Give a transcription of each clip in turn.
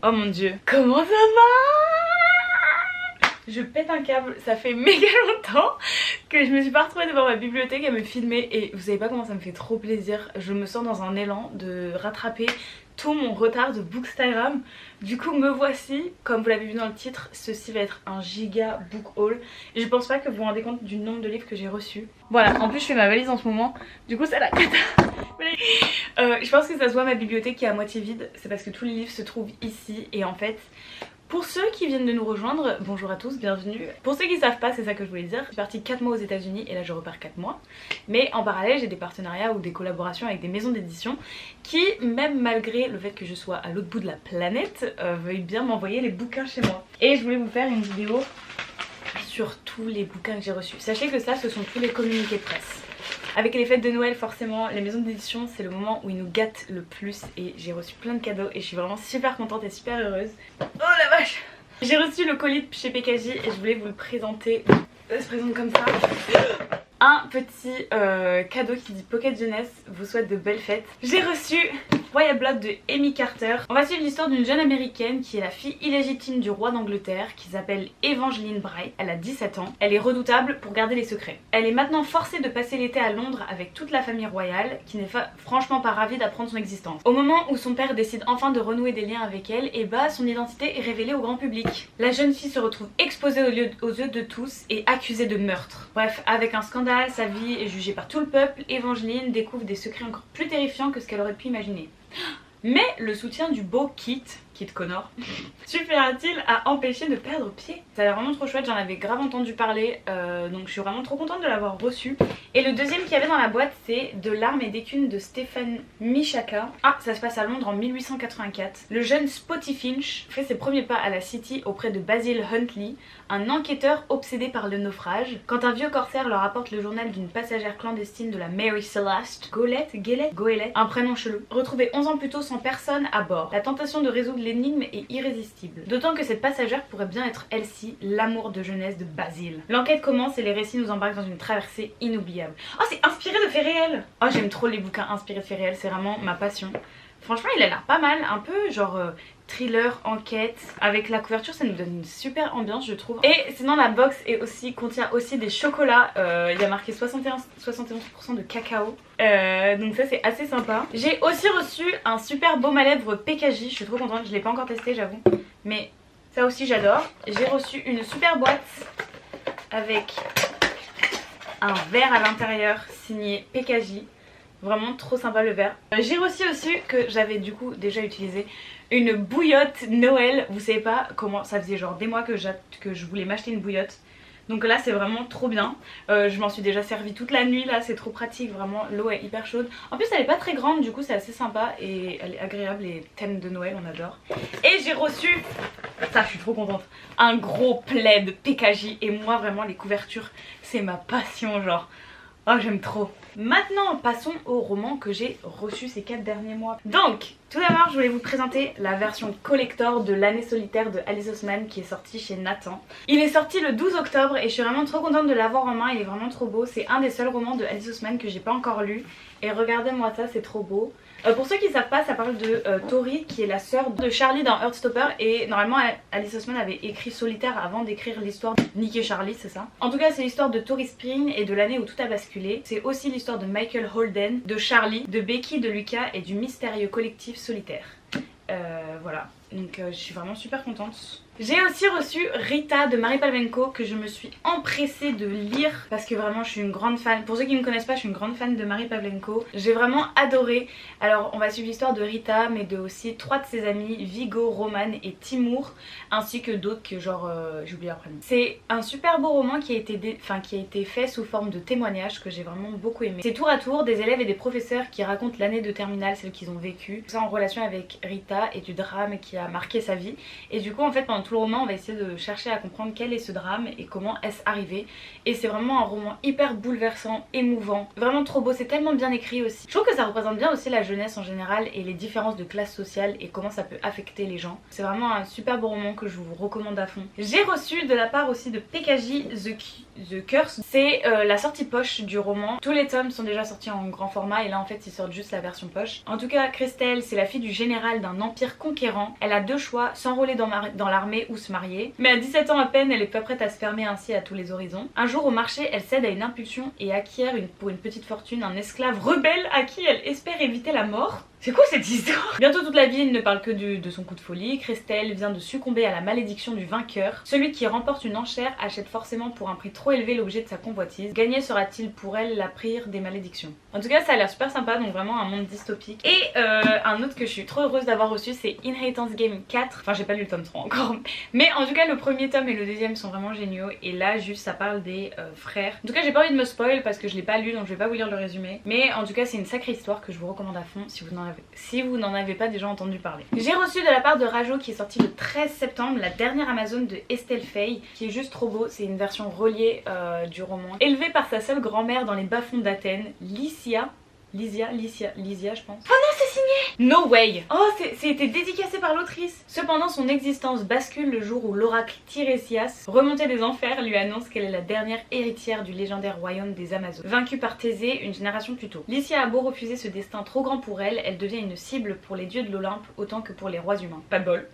Oh mon dieu, comment ça va? Je pète un câble, ça fait méga longtemps que je me suis pas retrouvée devant ma bibliothèque à me filmer et vous savez pas comment ça me fait trop plaisir. Je me sens dans un élan de rattraper tout mon retard de Bookstagram. Du coup me voici, comme vous l'avez vu dans le titre, ceci va être un giga book haul. Et je pense pas que vous vous rendez compte du nombre de livres que j'ai reçus. Voilà, en plus je fais ma valise en ce moment, du coup c'est la cata. Je pense que ça se voit ma bibliothèque qui est à moitié vide, c'est parce que tous les livres se trouvent ici et en fait... Pour ceux qui viennent de nous rejoindre, bonjour à tous, bienvenue. Pour ceux qui savent pas, c'est ça que je voulais dire. Je suis partie 4 mois aux États-Unis et là je repars 4 mois. Mais en parallèle, j'ai des partenariats ou des collaborations avec des maisons d'édition qui, même malgré le fait que je sois à l'autre bout de la planète, veuillent bien m'envoyer les bouquins chez moi. Et je voulais vous faire une vidéo sur tous les bouquins que j'ai reçus. Sachez que ça, ce sont tous les communiqués de presse. Avec les fêtes de Noël forcément, les maisons d'édition c'est le moment où ils nous gâtent le plus et j'ai reçu plein de cadeaux et je suis vraiment super contente et super heureuse. Oh la vache! J'ai reçu le colis de chez PKJ et je voulais vous le présenter. Ça se présente comme ça. Un petit cadeau qui dit Pocket Jeunesse vous souhaite de belles fêtes. J'ai reçu Royal Blood de Amy Carter. On va suivre l'histoire d'une jeune américaine qui est la fille illégitime du roi d'Angleterre qui s'appelle Evangeline Bright. Elle a 17 ans. Elle est redoutable pour garder les secrets. Elle est maintenant forcée de passer l'été à Londres avec toute la famille royale qui n'est franchement pas ravie d'apprendre son existence. Au moment où son père décide enfin de renouer des liens avec elle, et bah son identité est révélée au grand public. La jeune fille se retrouve exposée aux yeux de tous et accusée de meurtre. Bref, avec un scandale, sa vie est jugée par tout le peuple, Evangeline découvre des secrets encore plus terrifiants que ce qu'elle aurait pu imaginer. Mais le soutien du beau Kit Connor, suffira-t-il à empêcher de perdre pied? Ça a l'air vraiment trop chouette, j'en avais grave entendu parler, donc je suis vraiment trop contente de l'avoir reçu. Et le deuxième qu'il y avait dans la boîte, c'est De larmes et d'écume de Stéphane Michaka. Ah, ça se passe à Londres en 1884. Le jeune Spotty Finch fait ses premiers pas à la City auprès de Basil Huntley, un enquêteur obsédé par le naufrage, quand un vieux corsaire leur apporte le journal d'une passagère clandestine de la Mary Celeste Goélette, un prénom chelou, retrouvé 11 ans plus tôt sans personne à bord. La tentation de résoudre l'énigme est irrésistible, d'autant que cette passagère pourrait bien être Elsie, l'amour de jeunesse de Basil. L'enquête commence et les récits nous embarquent dans une traversée inoubliable. Oh, c'est inspiré de faits réels! Oh, j'aime trop les bouquins inspirés de faits réels, c'est vraiment ma passion. Franchement, il a l'air pas mal, un peu genre thriller, enquête. Avec la couverture, ça nous donne une super ambiance, je trouve. Et sinon, la box contient aussi des chocolats. Il y a marqué 71% de cacao. Donc ça, c'est assez sympa. J'ai aussi reçu un super baume à lèvres PKJ. Je suis trop contente, je l'ai pas encore testé, j'avoue. Mais ça aussi, j'adore. J'ai reçu une super boîte avec un verre à l'intérieur signé PKJ. Vraiment trop sympa le verre. J'ai reçu aussi que j'avais du coup déjà utilisé une bouillotte Noël. Vous savez pas comment, ça faisait genre des mois que je voulais m'acheter une bouillotte. Donc là c'est vraiment trop bien. Je m'en suis déjà servi toute la nuit là, c'est trop pratique, vraiment l'eau est hyper chaude. En plus elle est pas très grande, du coup c'est assez sympa et elle est agréable, les thèmes de Noël on adore. Et j'ai reçu, ça je suis trop contente, un gros plaid PKJ et moi vraiment les couvertures c'est ma passion genre. Oh j'aime trop. Maintenant passons au roman que j'ai reçu ces 4 derniers mois. Donc tout d'abord je voulais vous présenter la version collector de L'année solitaire de Alice Oseman qui est sortie chez Nathan. Il est sorti le 12 octobre et je suis vraiment trop contente de l'avoir en main, il est vraiment trop beau. C'est un des seuls romans de Alice Oseman que j'ai pas encore lu. Et regardez-moi ça, c'est trop beau. Pour ceux qui savent pas, ça parle de Tori qui est la sœur de Charlie dans Heartstopper. Et normalement Alice Oseman avait écrit Solitaire avant d'écrire l'histoire de Nick et Charlie, c'est ça. En tout cas c'est l'histoire de Tori Spring et de l'année où tout a basculé. C'est aussi l'histoire de Michael Holden, de Charlie, de Becky, de Lucas et du mystérieux collectif Solitaire. Voilà, donc je suis vraiment super contente. J'ai aussi reçu Rita de Marie Pavlenko que je me suis empressée de lire parce que vraiment je suis une grande fan. Pour ceux qui ne me connaissent pas, je suis une grande fan de Marie Pavlenko. J'ai vraiment adoré. Alors on va suivre l'histoire de Rita mais de aussi 3 de ses amis, Vigo, Roman et Timour, ainsi que d'autres que genre j'ai oublié leur prénom. C'est un super beau roman qui a été fait sous forme de témoignage que j'ai vraiment beaucoup aimé. C'est tour à tour des élèves et des professeurs qui racontent l'année de terminale, celle qu'ils ont vécue. Tout ça en relation avec Rita et du drame qui a marqué sa vie. Et du coup en fait pendant tout le roman on va essayer de chercher à comprendre quel est ce drame et comment est-ce arrivé. Et c'est vraiment un roman hyper bouleversant, émouvant, vraiment trop beau, c'est tellement bien écrit aussi. Je trouve que ça représente bien aussi la jeunesse en général et les différences de classe sociale et comment ça peut affecter les gens. C'est vraiment un super beau roman que je vous recommande à fond. J'ai reçu de la part aussi de PKJ The Curse, c'est la sortie poche du roman. Tous les tomes sont déjà sortis en grand format et là en fait ils sortent juste la version poche. En tout cas Christelle c'est la fille du général d'un empire conquérant. Elle a deux choix, s'enrôler dans l'armée ou se marier. Mais à 17 ans à peine, elle est pas prête à se fermer ainsi à tous les horizons. Un jour au marché, elle cède à une impulsion et acquiert pour une petite fortune un esclave rebelle à qui elle espère éviter la mort. C'est quoi cette histoire? Bientôt toute la ville ne parle que de son coup de folie. Christelle vient de succomber à la malédiction du vainqueur. Celui qui remporte une enchère achète forcément pour un prix trop élevé l'objet de sa convoitise. Gagné sera-t-il pour elle la pire des malédictions? En tout cas ça a l'air super sympa, donc vraiment un monde dystopique. Et un autre que je suis trop heureuse d'avoir reçu, c'est Inheritance Game 4. Enfin j'ai pas lu le tome 3 encore. Mais en tout cas le premier tome et le deuxième sont vraiment géniaux. Et là juste ça parle des frères. En tout cas j'ai pas envie de me spoil parce que je l'ai pas lu, donc je vais pas vous lire le résumé. Mais en tout cas c'est une sacrée histoire que je vous recommande à fond si vous n'en avez pas déjà entendu parler. J'ai reçu de la part de Rajo qui est sorti le 13 septembre la dernière Amazon de Estelle Faye qui est juste trop beau. C'est une version reliée du roman. Élevée par sa seule grand-mère dans les bas-fonds d'Athènes, Lysia je pense. Oh non, c'est signé! No way! Oh, c'était dédicacé par l'autrice. Cependant, son existence bascule le jour où l'oracle Tirésias, remonté des enfers, lui annonce qu'elle est la dernière héritière du légendaire royaume des Amazones, vaincue par Thésée une génération plus tôt. Lysia a beau refuser ce destin trop grand pour elle, elle devient une cible pour les dieux de l'Olympe autant que pour les rois humains. Pas de bol.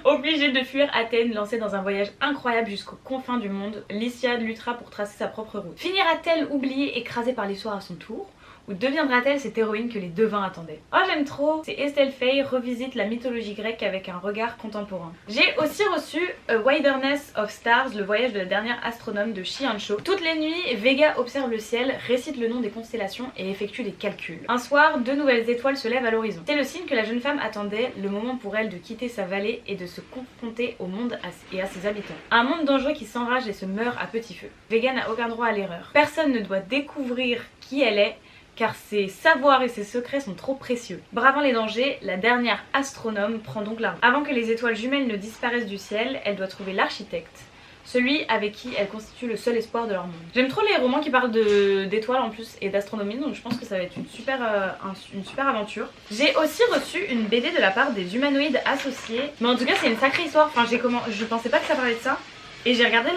Obligée de fuir Athènes, lancée dans un voyage incroyable jusqu'aux confins du monde, Lysia luttera pour tracer sa propre route. Finira-t-elle oubliée, écrasée par l'histoire à son tour? Ou deviendra-t-elle cette héroïne que les devins attendaient? Oh j'aime trop! C'est Estelle Faye revisite la mythologie grecque avec un regard contemporain. J'ai aussi reçu A Wilderness of Stars, le voyage de la dernière astronome de Shiancho. Toutes les nuits, Vega observe le ciel, récite le nom des constellations et effectue des calculs. Un soir, deux nouvelles étoiles se lèvent à l'horizon. C'est le signe que la jeune femme attendait, le moment pour elle de quitter sa vallée et de se confronter au monde et à ses habitants. Un monde dangereux qui s'enrage et se meurt à petit feu. Vega n'a aucun droit à l'erreur. Personne ne doit découvrir qui elle est, car ses savoirs et ses secrets sont trop précieux. Bravant les dangers, la dernière astronome prend donc la route. Avant que les étoiles jumelles ne disparaissent du ciel, elle doit trouver l'architecte, celui avec qui elle constitue le seul espoir de leur monde. J'aime trop les romans qui parlent d'étoiles en plus et d'astronomie, donc je pense que ça va être une super aventure. J'ai aussi reçu une BD de la part des Humanoïdes Associés, mais en tout cas c'est une sacrée histoire. Enfin je pensais pas que ça parlait de ça. Et j'ai regardé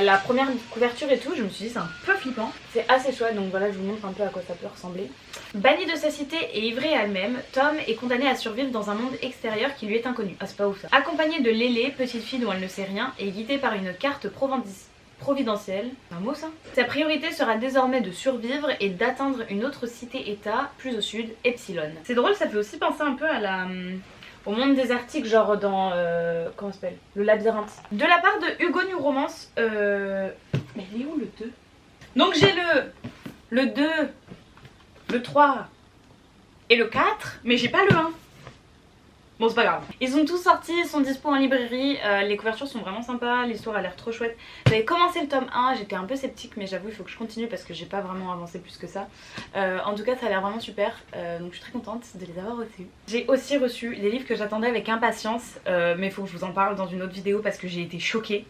la première couverture et tout, je me suis dit c'est un peu flippant. C'est assez chouette, donc voilà, je vous montre un peu à quoi ça peut ressembler. Bannie de sa cité et ivrée elle-même, Tom est condamnée à survivre dans un monde extérieur qui lui est inconnu. Ah c'est pas ouf ça. Accompagnée de Lélé, petite fille dont elle ne sait rien, et guidée par une carte providentielle, c'est un mot ça? Sa priorité sera désormais de survivre et d'atteindre une autre cité-état, plus au sud, Epsilon. C'est drôle, ça fait aussi penser un peu à au monde désertique, genre dans comment ça s'appelle, le labyrinthe. De la part de Hugo New Romance, mais il est où le 2? Donc j'ai le 2, le 3 et le 4, mais j'ai pas le 1. Bon c'est pas grave. Ils sont tous sortis, ils sont dispo en librairie, les couvertures sont vraiment sympas, l'histoire a l'air trop chouette. J'avais commencé le tome 1, j'étais un peu sceptique mais j'avoue il faut que je continue parce que j'ai pas vraiment avancé plus que ça. En tout cas ça a l'air vraiment super, donc je suis très contente de les avoir reçus. J'ai aussi reçu les livres que j'attendais avec impatience, mais il faut que je vous en parle dans une autre vidéo parce que j'ai été choquée.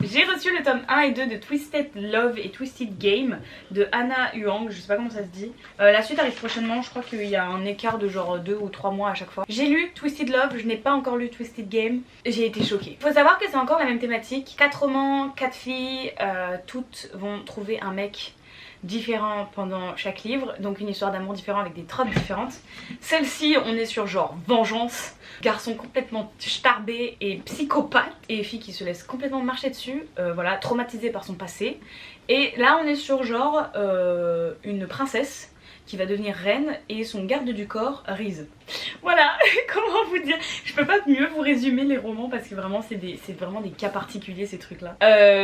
J'ai reçu le tome 1 et 2 de Twisted Love et Twisted Game de Hannah Huang, je sais pas comment ça se dit. La suite arrive prochainement, je crois qu'il y a un écart de genre 2 ou 3 mois à chaque fois. J'ai lu Twisted Love, je n'ai pas encore lu Twisted Game, j'ai été choquée. Faut savoir que c'est encore la même thématique, 4 romans, 4 filles, toutes vont trouver un mec différent pendant chaque livre, donc une histoire d'amour différente avec des tropes différentes. Celle-ci, on est sur genre vengeance, garçon complètement starbé et psychopathe, et fille qui se laisse complètement marcher dessus, voilà, traumatisée par son passé. Et là on est sur genre une princesse qui va devenir reine et son garde du corps, Reese. Voilà, comment vous dire, je peux pas mieux vous résumer les romans parce que vraiment c'est vraiment des cas particuliers ces trucs là.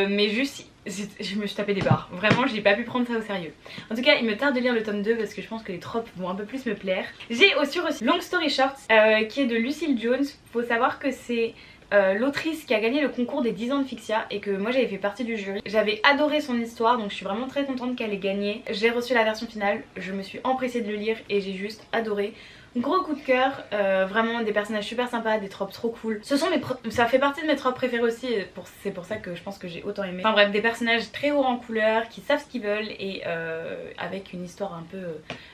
Mais juste, je me suis tapé des barres, vraiment j'ai pas pu prendre ça au sérieux. En tout cas il me tarde de lire le tome 2 parce que je pense que les tropes vont un peu plus me plaire. J'ai aussi reçu Long Story Short qui est de Lucille Jones. Faut savoir que c'est l'autrice qui a gagné le concours des 10 ans de Fixia et que moi j'avais fait partie du jury. J'avais adoré son histoire donc je suis vraiment très contente qu'elle ait gagné. J'ai reçu la version finale, je me suis empressée de le lire et j'ai juste adoré. Gros coup de cœur, vraiment des personnages super sympas, des tropes trop cool. Ça fait partie de mes tropes préférées aussi, c'est pour ça que je pense que j'ai autant aimé. Enfin bref, des personnages très hauts en couleur, qui savent ce qu'ils veulent et avec une histoire un peu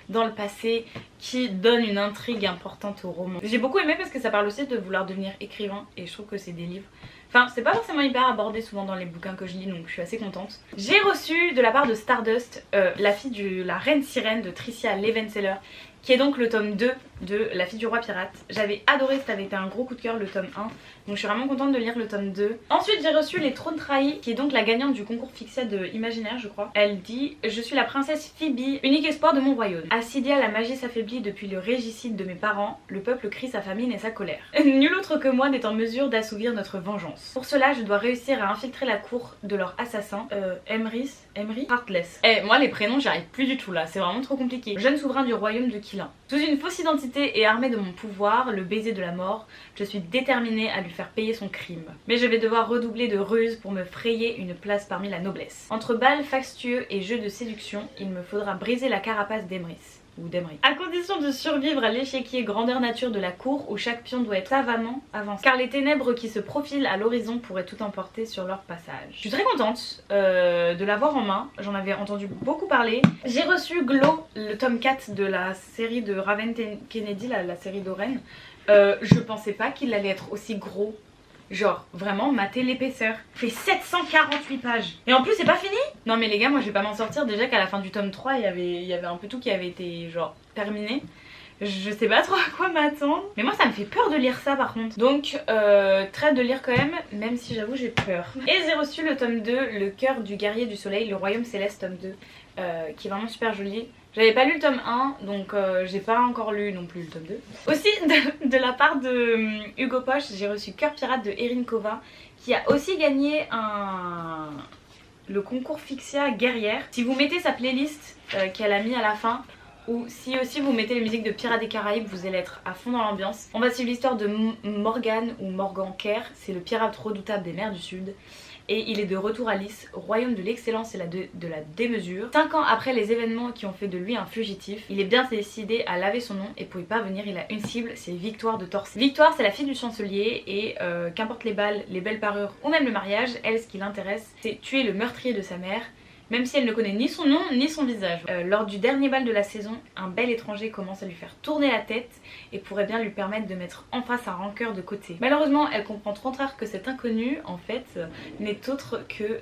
dans le passé qui donne une intrigue importante au roman. J'ai beaucoup aimé parce que ça parle aussi de vouloir devenir écrivain et je trouve que c'est des livres Enfin, c'est pas forcément hyper abordé souvent dans les bouquins que je lis, donc je suis assez contente. J'ai reçu de la part de Stardust, la fille de la reine sirène de Tricia Levenseller, qui est donc le tome 2 de La fille du roi pirate. J'avais adoré, ça avait été un gros coup de cœur le tome 1, donc je suis vraiment contente de lire le tome 2. Ensuite j'ai reçu Les Trônes Trahis, qui est donc la gagnante du concours Fixia de Imaginaire je crois. Elle dit: je suis la princesse Phoebe, unique espoir de mon royaume. Assidia, la magie s'affaiblit depuis le régicide de mes parents, le peuple crie sa famine et sa colère. Nul autre que moi n'est en mesure d'assouvir notre vengeance. Pour cela je dois réussir à infiltrer la cour de leur assassin, Emery Heartless. Moi les prénoms j'y arrive plus du tout là, c'est vraiment trop compliqué. Jeune souverain du royaume de Kilin. Sous une fausse identité et armée de mon pouvoir, le baiser de la mort, je suis déterminée à lui faire payer son crime. Mais je vais devoir redoubler de ruse pour me frayer une place parmi la noblesse. Entre bals fastueux et jeux de séduction, il me faudra briser la carapace d'Emery. À condition de survivre à l'échiquier grandeur nature de la cour où chaque pion doit être savamment avancé. Car les ténèbres qui se profilent à l'horizon pourraient tout emporter sur leur passage. Je suis très contente de l'avoir en main, j'en avais entendu beaucoup parler. J'ai reçu Glow, le tome 4 de la série de Raven Kennedy, la série d'Oren. Je pensais pas qu'il allait être aussi gros. Genre vraiment mater l'épaisseur. Fait 748 pages. Et en plus c'est pas fini. Non mais les gars, moi je vais pas m'en sortir. Déjà qu'à la fin du tome 3 il y avait un peu tout qui avait été genre terminé. Je sais pas trop à quoi m'attendre. Mais moi ça me fait peur de lire ça par contre. Donc très de lire quand même si j'avoue j'ai peur. Et j'ai reçu le tome 2, Le cœur du guerrier du soleil, le royaume céleste tome 2, qui est vraiment super joli. J'avais pas lu le tome 1, donc j'ai pas encore lu non plus le tome 2. Aussi de la part de Hugo Poche, j'ai reçu Cœur pirate de Erin Kova, qui a aussi gagné le concours Fixia guerrière. Si vous mettez sa playlist qu'elle a mis à la fin, ou si aussi vous mettez les musiques de Pirates des Caraïbes, vous allez être à fond dans l'ambiance. On va suivre l'histoire de Morgan ou Morgan Kerr, c'est le pirate redoutable des mers du Sud. Et il est de retour à Lys, royaume de l'excellence et de la démesure. 5 ans après les événements qui ont fait de lui un fugitif, il est bien décidé à laver son nom et pour y parvenir il a une cible, c'est Victoire de Torcy. Victoire c'est la fille du chancelier et qu'importe les balles, les belles parures ou même le mariage, elle ce qui l'intéresse c'est tuer le meurtrier de sa mère. Même si elle ne connaît ni son nom ni son visage. Lors du dernier bal de la saison, un bel étranger commence à lui faire tourner la tête et pourrait bien lui permettre de mettre enfin sa rancœur de côté. Malheureusement, elle comprend trop tard que cet inconnu, en fait, n'est autre que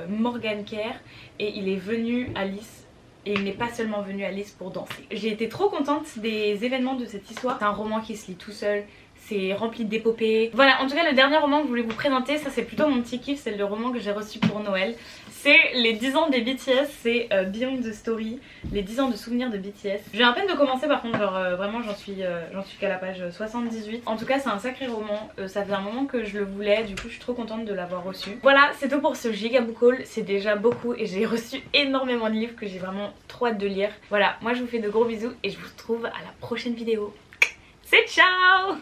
Morgan Kerr et il est venu à Lys. Et il n'est pas seulement venu à Lys pour danser. J'ai été trop contente des événements de cette histoire. C'est un roman qui se lit tout seul. C'est rempli d'épopées. Voilà, en tout cas le dernier roman que je voulais vous présenter, ça c'est plutôt mon petit kiff, c'est le roman que j'ai reçu pour Noël. C'est les 10 ans des BTS, c'est Beyond the Story, les 10 ans de souvenirs de BTS. J'ai à peine de commencer par contre, genre vraiment j'en suis qu'à la page 78. En tout cas c'est un sacré roman, ça fait un moment que je le voulais, du coup je suis trop contente de l'avoir reçu. Voilà, c'est tout pour ce giga book haul, c'est déjà beaucoup et j'ai reçu énormément de livres que j'ai vraiment trop hâte de lire. Voilà, moi je vous fais de gros bisous et je vous retrouve à la prochaine vidéo. C'est ciao!